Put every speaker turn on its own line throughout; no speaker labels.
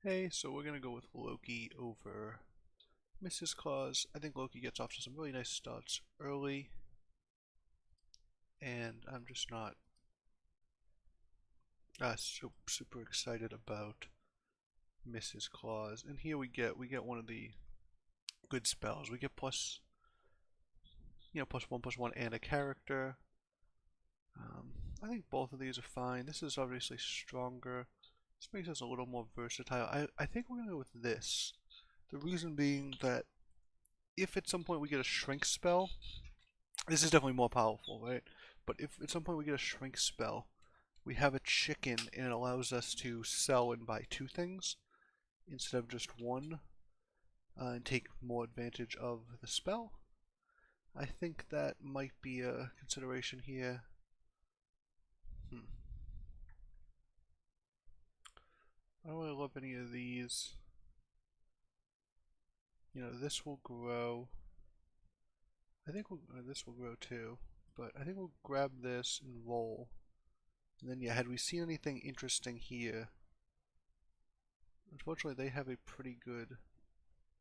Hey, so we're gonna go with Loki over Mrs. Claus. I think Loki gets off to some really nice starts early, and I'm just not super excited about Mrs. Claus. And here we get one of the good spells. We get plus one and a character. I think both of these are fine. This is obviously stronger. This makes us a little more versatile. I think we're gonna go with this. The reason being that if at some point we get a shrink spell, this is definitely more powerful, right? But if at some point we get a shrink spell, we have a chicken and it allows us to sell and buy two things instead of just one, and take more advantage of the spell. I think that might be a consideration here. Hmm. I don't really love any of these. This will grow. I think this will grow too, but I think we'll grab this and roll. And then, yeah, had we seen anything interesting here? Unfortunately, they have a pretty good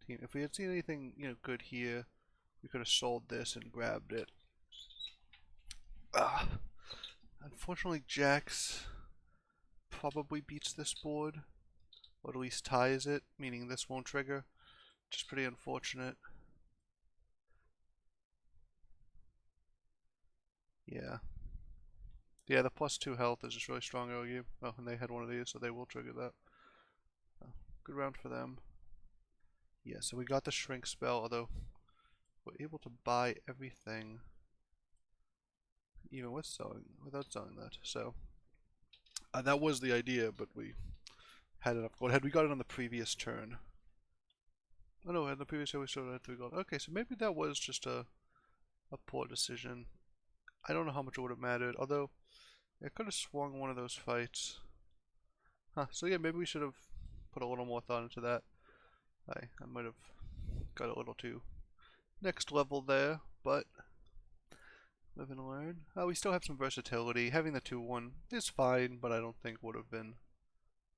team. If we had seen anything, good here, we could have sold this and grabbed it. Ah, unfortunately, Jax probably beats this board, or at least ties it, meaning this won't trigger, which is pretty unfortunate. Yeah. Yeah, the +2 health is just really strong OU. Oh, and they had one of these, so they will trigger that. Oh, good round for them. Yeah, so we got the shrink spell, although we're able to buy everything even without selling that. So that was the idea, but we had enough gold. Had we got it on the previous turn? Oh no, in the previous turn we still had 3 gold. Okay, so maybe that was just a poor decision. I don't know how much it would have mattered, although I could have swung one of those fights. Huh, so yeah, maybe we should have put a little more thought into that. I might have got a little too next level there, but live and learn. We still have some versatility. Having the 2-1 is fine, but I don't think would have been,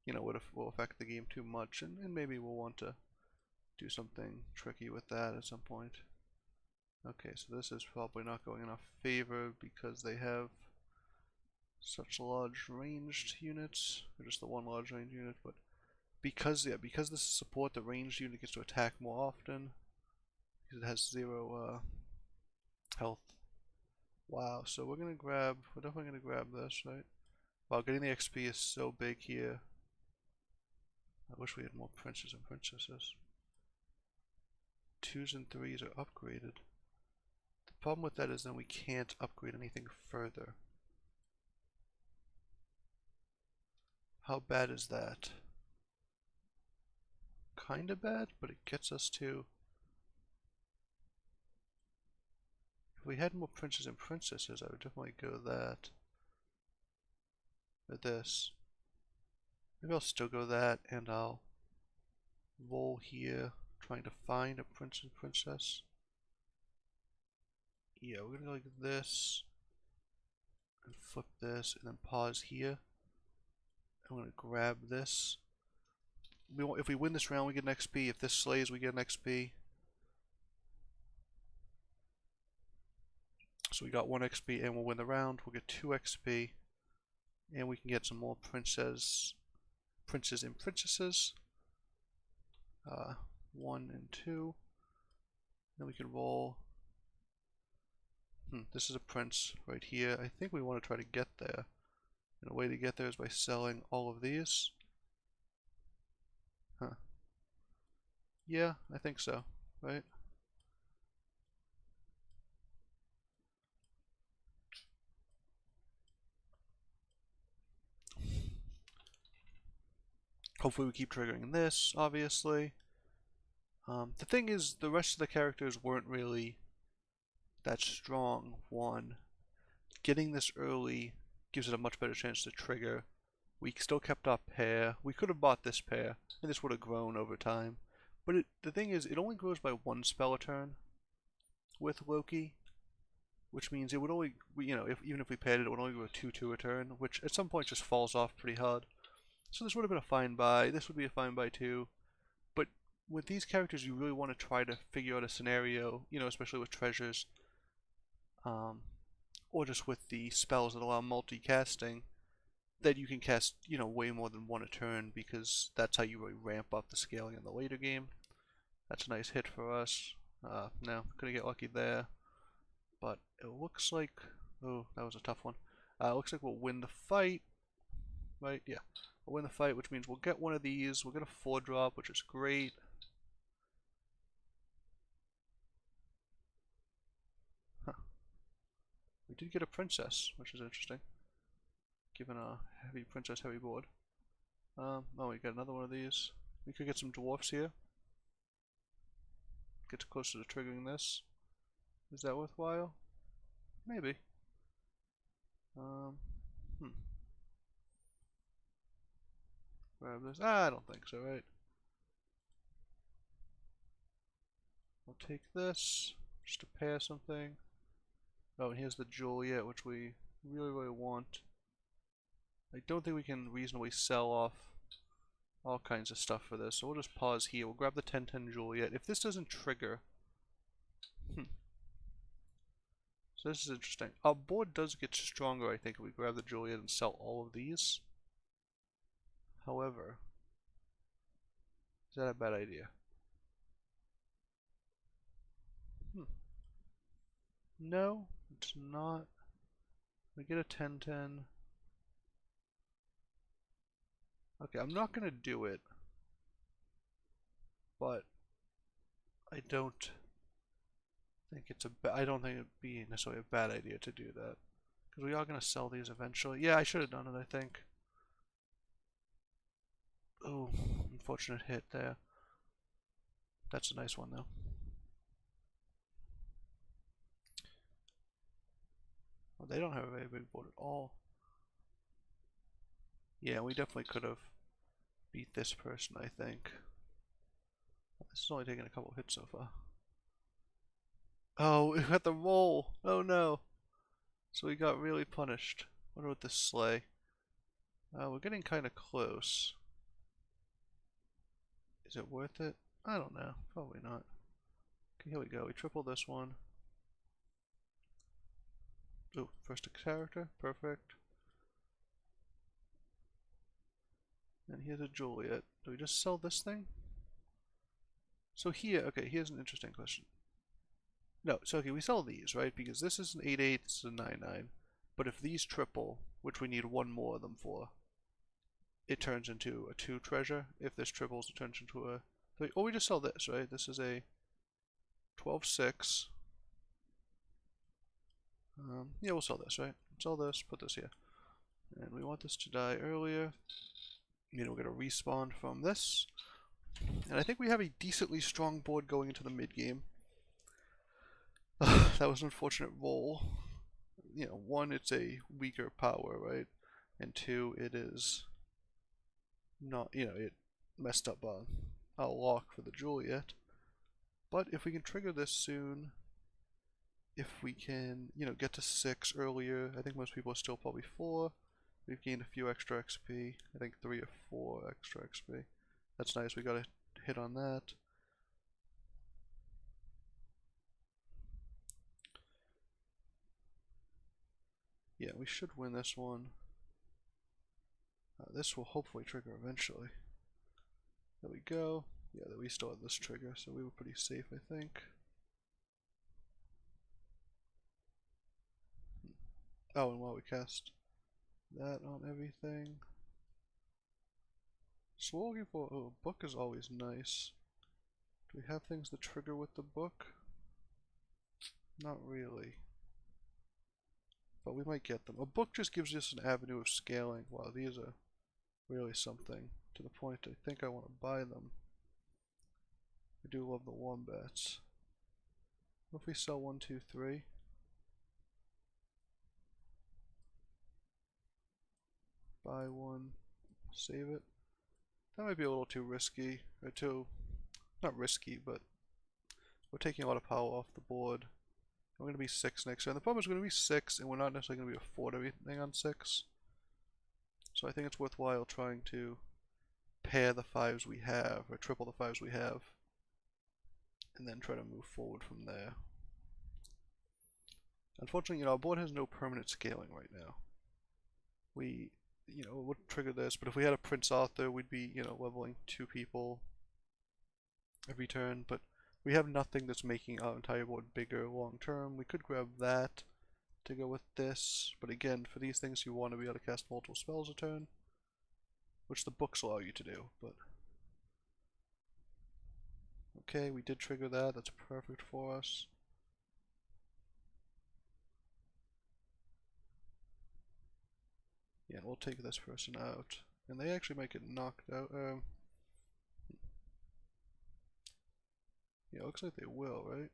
will affect the game too much, and maybe we'll want to do something tricky with that at some point. Okay, so this is probably not going in our favor because they have such large ranged units, or just the one large ranged unit, but because this is support, the ranged unit gets to attack more often because it has 0 health. Wow, so we're definitely gonna grab this, right? Wow, getting the XP is so big here. I wish we had more princes and princesses. 2s and 3s are upgraded. The problem with that is then we can't upgrade anything further. How bad is that? Kinda bad, but it gets us to... If we had more princes and princesses, I would definitely go that. Or this. Maybe I'll still go that, and I'll roll here, trying to find a prince and princess. Yeah, we're gonna go like this, and flip this, and then pause here. I'm gonna grab this. If we win this round, we get an XP. If this slays, we get an XP. So we got 1 XP, and we'll win the round. We'll get 2 XP, and we can get some more princes and princesses. 1 and 2. Then we can roll. This is a prince right here. I think we want to try to get there. And a way to get there is by selling all of these. Huh. Yeah, I think so, right? Hopefully we keep triggering this, obviously. The thing is, the rest of the characters weren't really that strong. One, getting this early gives it a much better chance to trigger. We still kept our pair. We could have bought this pair, and this would have grown over time. But the thing is, it only grows by 1 spell a turn with Loki, which means it would only, even if we paired it, it would only grow 2/2 a turn, which at some point just falls off pretty hard. So this would have been a fine buy. This would be a fine buy too. But with these characters, you really want to try to figure out a scenario, you know, especially with treasures, um, or just with the spells that allow multicasting, that you can cast, you know, way more than one a turn, because that's how you really ramp up the scaling in the later game. That's a nice hit for us. No, couldn't get lucky there. But it looks like, oh, that was a tough one. It looks like we'll win the fight, right? Yeah, we'll win the fight, which means we'll get one of these. We'll get a 4-drop, which is great. Huh. We did get a princess, which is interesting, given a heavy princess heavy board. Oh, we got another one of these. We could get some dwarfs here. Get closer to triggering this. Is that worthwhile? Maybe. Grab this. I don't think so, right? I'll take this just to pair something. Oh, and here's the Juliet, which we really, really want. I don't think we can reasonably sell off all kinds of stuff for this, so we'll just pause here. We'll grab the 1010 Juliet. If this doesn't trigger... So this is interesting. Our board does get stronger, I think, if we grab the Juliet and sell all of these. However, is that a bad idea? No, it's not. We get a 1010. Okay, I'm not gonna do it, but I don't think it's I don't think it'd be necessarily a bad idea to do that, because we are gonna sell these eventually. Yeah, I should have done it, I think. Oh, unfortunate hit there. That's a nice one though. Well, they don't have a very big board at all. Yeah, we definitely could have beat this person, I think. This is only taking a couple hits so far. Oh, we got the roll! Oh no! So we got really punished. What about this sleigh? We're getting kind of close. Is it worth it? I don't know. Probably not. Okay, here we go. We triple this one. Oh, first a character. Perfect. And here's a Juliet. Do we just sell this thing? So here, okay, here's an interesting question. No, so okay, we sell these, right? Because this is an 8-8, this is a 9-9. But if these triple, which we need one more of them for, it turns into a 2 treasure. If this triples, it turns into a 3. Or we just sell this, right? This is a 12-6. Yeah, we'll sell this, right? Sell this, put this here. And we want this to die earlier. You know, we're going to respawn from this. And I think we have a decently strong board going into the mid-game. That was an unfortunate roll. You know, 1, it's a weaker power, right? And 2, it is not, you know, it messed up our lock for the Juliet. But if we can trigger this soon, if we can, you know, get to 6 earlier, I think most people are still probably 4. We've gained a few extra XP. I think 3 or 4 extra XP. That's nice. We got a hit on that. Yeah, we should win this one. This will hopefully trigger eventually. There we go. Yeah, we still had this trigger, so we were pretty safe, I think. Oh, and while we cast that on everything. So we're looking for, oh, a book is always nice. Do we have things that trigger with the book? Not really. But we might get them. A book just gives us an avenue of scaling. Wow, these are really something. To the point I think I want to buy them. I do love the wombats. What if we sell 1, 2, 3? Buy one, save it. That might be a little too risky, or too, not risky, but we're taking a lot of power off the board. We're going to be 6 next turn. The problem is we're going to be 6, and we're not necessarily going to be afford everything on 6. So I think it's worthwhile trying to pair the 5s we have, or triple the 5s we have, and then try to move forward from there. Unfortunately, our board has no permanent scaling right now. We, would trigger this, but if we had a Prince Arthur, we'd be, leveling 2 people every turn, but we have nothing that's making our entire board bigger long term. We could grab that to go with this, but again, for these things you want to be able to cast multiple spells a turn, which the books allow you to do, but okay, we did trigger that. That's perfect for us. Yeah, and we'll take this person out. And they actually might get knocked out. Yeah, looks like they will, right?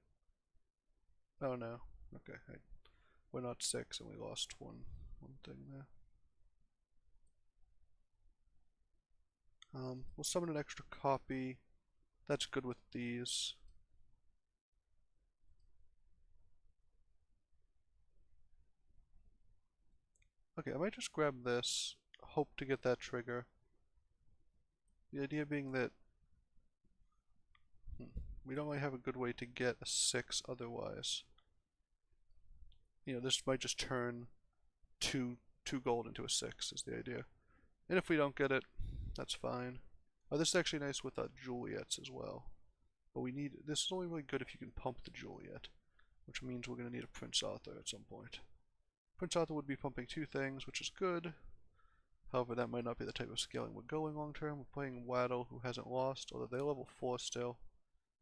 Oh no. Okay, we're not 6 and we lost one thing there. We'll summon an extra copy. That's good with these. Okay, I might just grab this, hope to get that trigger. The idea being that we don't really have a good way to get a 6 otherwise. This might just turn 2 gold into a 6 is the idea. And if we don't get it, that's fine. Oh, this is actually nice with Juliet's as well. But this is only really good if you can pump the Juliet, which means we're going to need a Prince Arthur at some point. Prince Arthur would be pumping 2 things, which is good. However, that might not be the type of scaling we're going long term. We're playing Waddle, who hasn't lost, although they're level 4 still.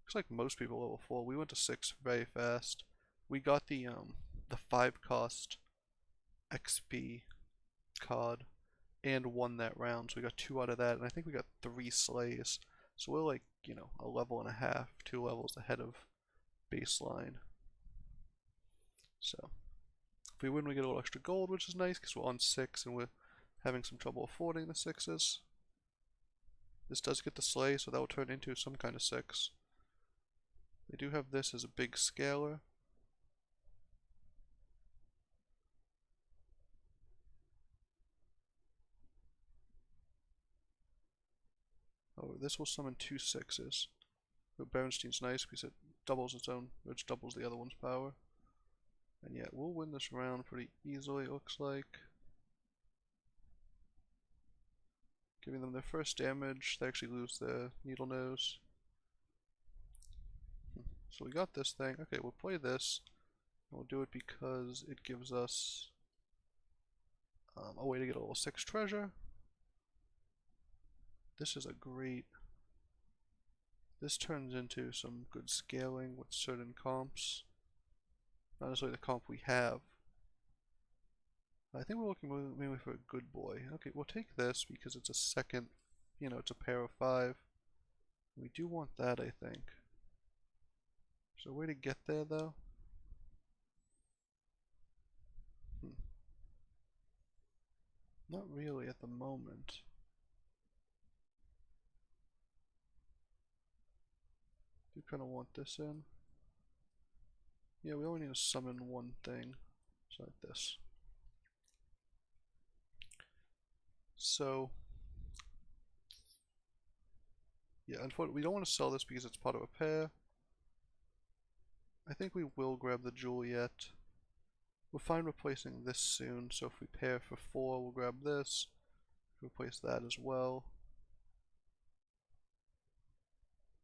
Looks like most people are level 4. We went to 6 very fast. We got the 5 cost XP card and won that round, so we got 2 out of that, and I think we got 3 slays. So we're like, a level and a half, 2 levels ahead of baseline. So if we win, we get a little extra gold, which is nice because we're on 6 and we're having some trouble affording the 6s. This does get the slay, so that will turn into some kind of 6. They do have this as a big scaler. Oh, this will summon 2 6s. But Berenstein's nice because it doubles its own, which doubles the other one's power. And yeah, we'll win this round pretty easily, it looks like. Giving them their first damage, they actually lose their needle nose. So we got this thing. Okay, we'll play this. And we'll do it because it gives us a way to get a level 6 treasure. This is a great... This turns into some good scaling with certain comps. Not necessarily the comp we have. I think we're looking mainly for a good boy. Okay, we'll take this because it's a second, it's a pair of 5. We do want that, I think. Is there a way to get there, though? Not really at the moment. Do kind of want this in. Yeah, we only need to summon one thing. It's like this. So, yeah, unfortunately, we don't want to sell this because it's part of a pair. I think we will grab the Juliet. We'll find replacing this soon, so if we pair for 4, we'll grab this. Replace that as well.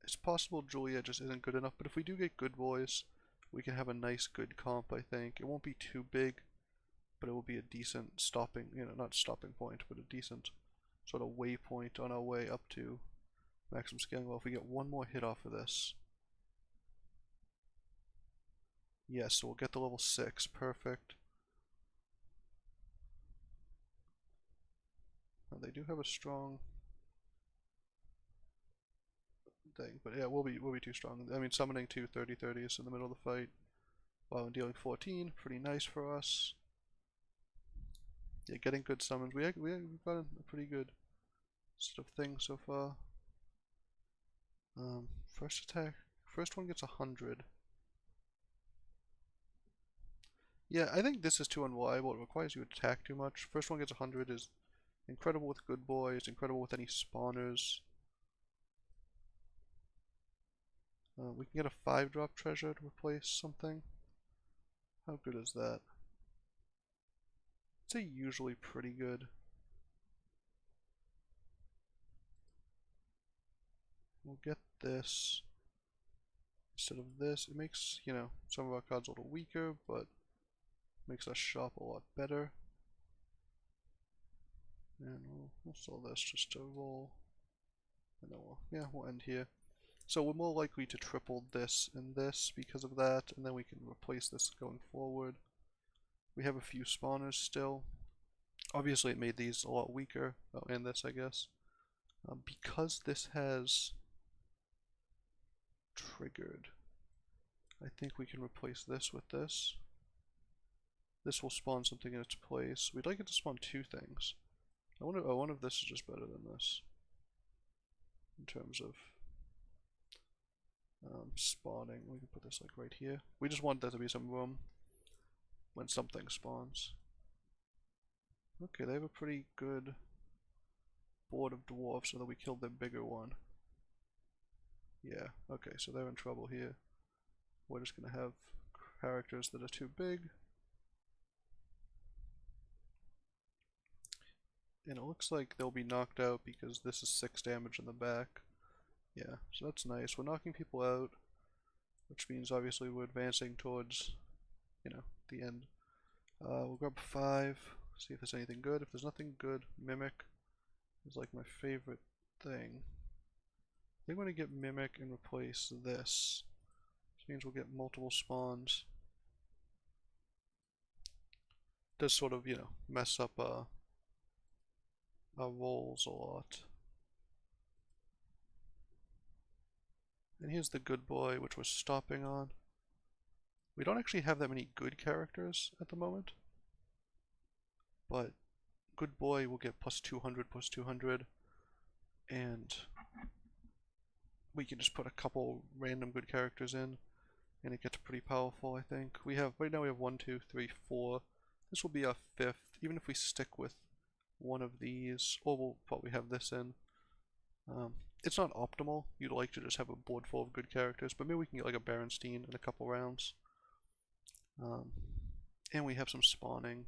It's possible Juliet just isn't good enough, but if we do get good boys, we can have a nice good comp, I think. It won't be too big, but it will be a decent stopping, not stopping point, but a decent sort of waypoint on our way up to maximum scaling. Well, if we get one more hit off of this. Yes, so we'll get the level 6, perfect. Now, they do have a strong thing, but yeah, we'll be too strong. I mean, summoning 2 30/30s in the middle of the fight while dealing 14, pretty nice for us. Yeah, getting good summons. We've got a pretty good sort of thing so far. First attack. First one gets 100. Yeah, I think this is too unreliable. It requires you to attack too much. First one gets 100 is, Incredible with good boys, incredible with any spawners. We can get a 5-drop treasure to replace something. How good is that? I'd say usually pretty good. We'll get this instead of this. It makes, you know, some of our cards a little weaker, but makes us shop a lot better. And we'll sell this just to roll. And then we'll end here. So we're more likely to triple this and this because of that, and then we can replace this going forward. We have a few spawners still. Obviously it made these a lot weaker. Oh, and this, I guess. Because this has triggered, I think we can replace this with this. This will spawn something in its place. We'd like it to spawn 2 things. I wonder if this is just better than this in terms of spawning. We can put this like right here. We just want there to be some room when something spawns. Okay, they have a pretty good board of dwarfs, although we killed their bigger one. Yeah, okay, so they're in trouble here. We're just gonna have characters that are too big. And it looks like they'll be knocked out because this is 6 damage in the back. Yeah, so that's nice. We're knocking people out, which means obviously we're advancing towards, you know, the end. We'll grab 5, see if there's anything good. If there's nothing good, Mimic is like my favorite thing. I think I'm going to get Mimic and replace this. Which means we'll get multiple spawns. Does sort of, you know, mess up our rolls a lot. And here's the good boy, which we're stopping on. We don't actually have that many good characters at the moment. But good boy will get plus 200, plus 200. And we can just put a couple random good characters in. And it gets pretty powerful, I think. Right now we have 1, 2, 3, 4. This will be our 5th, even if we stick with one of these. Or we'll probably have this in. It's not optimal. You'd like to just have a board full of good characters, but maybe we can get like a Berenstein in a couple rounds. And we have some spawning.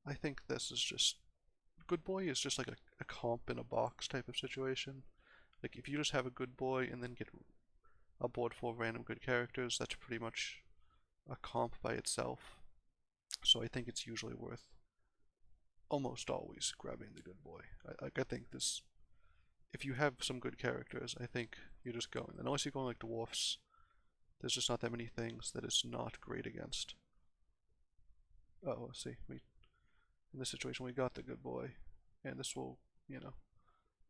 I think this is just... Good boy is just like a comp in a box type of situation. Like if you just have a good boy and then get a board full of random good characters, that's pretty much a comp by itself. So I think it's usually worth almost always grabbing the good boy. I think this... If you have some good characters, I think you're just going. Unless you're going like dwarfs, there's just not that many things that it's not great against. Oh, let's see. In this situation, we got the good boy. And this will, you know,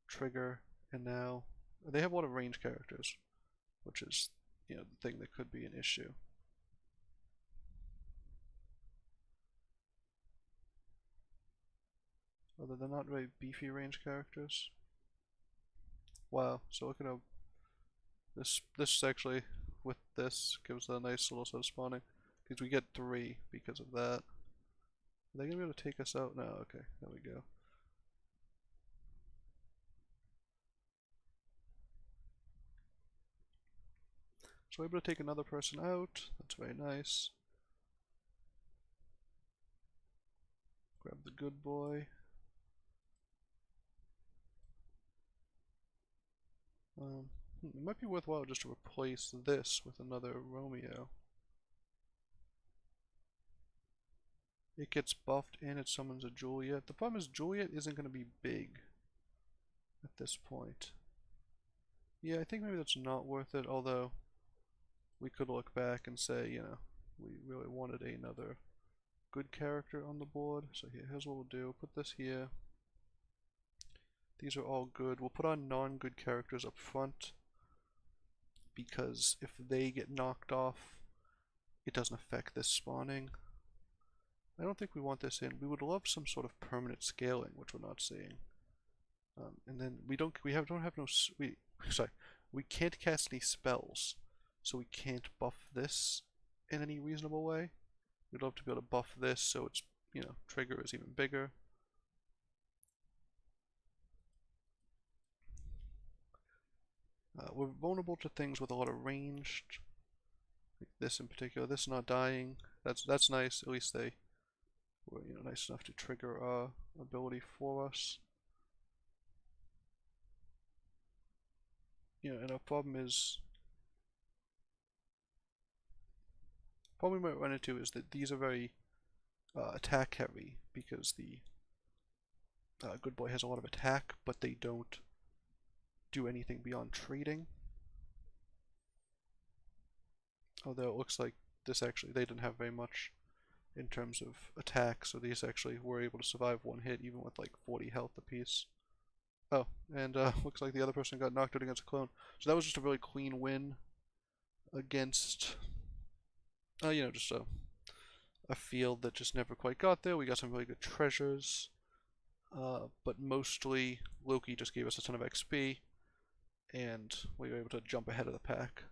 trigger. And now, they have a lot of range characters, which is, you know, the thing that could be an issue. Although they're not very beefy range characters. Wow, so look at how this actually, with this, gives a nice little set of spawning. Because we get 3 because of that. Are they going to be able to take us out? No, okay, there we go. So we're able to take another person out. That's very nice. Grab the good boy. It might be worthwhile just to replace this with another Romeo. It gets buffed and it summons a Juliet. The problem is Juliet isn't going to be big at this point. Yeah, I think maybe that's not worth it, although we could look back and say, you know, we really wanted another good character on the board. So here's what we'll do. We'll put this here. These are all good. We'll put on non-good characters up front, because if they get knocked off, it doesn't affect this spawning. I don't think we want this in. We would love some sort of permanent scaling, which we're not seeing. And then we can't cast any spells, so we can't buff this in any reasonable way. We'd love to be able to buff this so its, you know, trigger is even bigger. We're vulnerable to things with a lot of ranged. Like this in particular. This not dying. That's nice. At least they were nice enough to trigger ability for us. And our problem we might run into is that these are very attack heavy because the good boy has a lot of attack, but they don't do anything beyond trading. Although it looks like this actually, they didn't have very much in terms of attack, so these actually were able to survive one hit even with like 40 health apiece. Oh, and looks like the other person got knocked out against a clone. So that was just a really clean win against, just a field that just never quite got there. We got some really good treasures, but mostly Loki just gave us a ton of XP, and we were able to jump ahead of the pack.